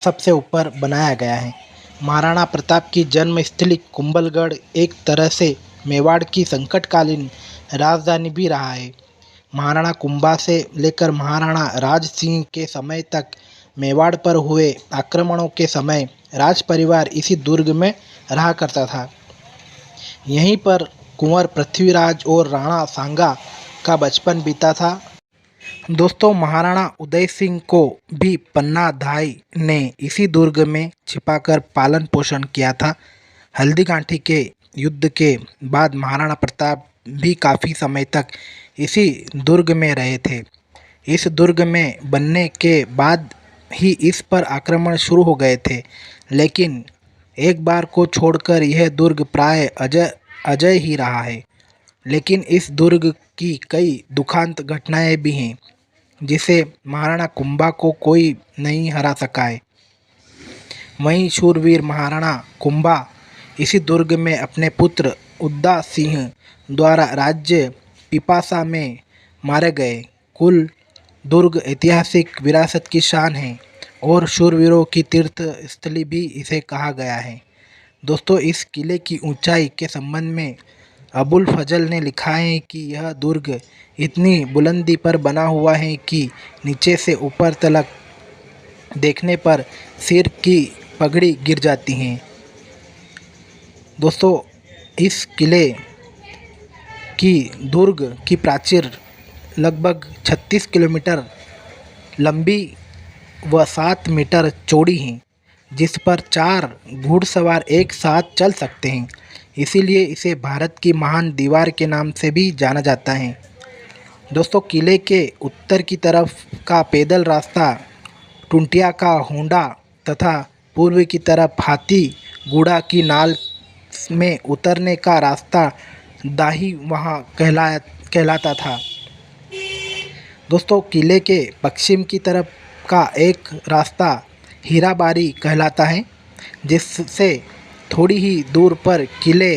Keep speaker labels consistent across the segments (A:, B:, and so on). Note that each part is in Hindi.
A: सबसे ऊपर बनाया गया है। महाराणा प्रताप की जन्मस्थली कुंभलगढ़ एक तरह से मेवाड़ की संकटकालीन राजधानी भी रहा है। महाराणा कुंभा से लेकर महाराणा राज सिंह के समय तक मेवाड़ पर हुए आक्रमणों के समय राज परिवार इसी दुर्ग में रहा करता था। यहीं पर कुंवर पृथ्वीराज और राणा सांगा का बचपन बीता था। दोस्तों, महाराणा उदय सिंह को भी पन्ना धाई ने इसी दुर्ग में छिपाकर पालन पोषण किया था। हल्दीघाटी के युद्ध के बाद महाराणा प्रताप भी काफ़ी समय तक इसी दुर्ग में रहे थे। इस दुर्ग में बनने के बाद ही इस पर आक्रमण शुरू हो गए थे, लेकिन एक बार को छोड़कर यह दुर्ग प्राय अजय ही रहा है। लेकिन इस दुर्ग की कई दुखांत घटनाएं भी हैं, जिसे महाराणा कुंभा को कोई नहीं हरा सका है। वहीं शूरवीर महाराणा कुंभा इसी दुर्ग में अपने पुत्र उदा सिंह द्वारा राज्य पिपासा में मारे गए। कुल दुर्ग ऐतिहासिक विरासत की शान है और शूरवीरों की तीर्थ स्थली भी इसे कहा गया है। दोस्तों, इस किले की ऊंचाई के संबंध में अबुल फजल ने लिखा है कि यह दुर्ग इतनी बुलंदी पर बना हुआ है कि नीचे से ऊपर तक देखने पर सिर की पगड़ी गिर जाती है। दोस्तों, इस किले की दुर्ग की प्राचीर लगभग 36 किलोमीटर लंबी व 7 मीटर चौड़ी है, जिस पर 4 घुड़सवार एक साथ चल सकते हैं। इसीलिए इसे भारत की महान दीवार के नाम से भी जाना जाता है। दोस्तों, किले के उत्तर की तरफ का पैदल रास्ता टुंटिया का होंडा तथा पूर्व की तरफ हाथी गुड़ा की नाल में उतरने का रास्ता दाही वहाँ कहलाता था। दोस्तों, किले के पश्चिम की तरफ का एक रास्ता हीराबारी कहलाता है, जिससे थोड़ी ही दूर पर किले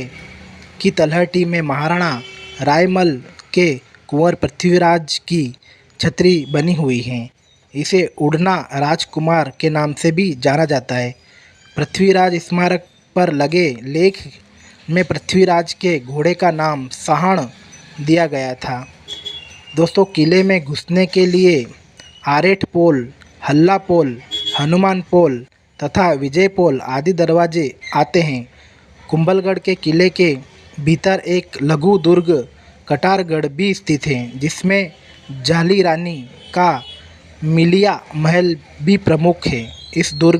A: की तलहटी में महाराणा रायमल के कुंवर पृथ्वीराज की छतरी बनी हुई है। इसे उड़ना राजकुमार के नाम से भी जाना जाता है। पृथ्वीराज स्मारक पर लगे लेख में पृथ्वीराज के घोड़े का नाम साहण दिया गया था। दोस्तों, किले में घुसने के लिए आरेठ पोल, हल्ला पोल, हनुमान पोल तथा विजय पोल आदि दरवाजे आते हैं। कुंभलगढ़ के किले के भीतर एक लघु दुर्ग कटारगढ़ भी स्थित है, जिसमें झाली रानी का मिलिया महल भी प्रमुख है। इस दुर्ग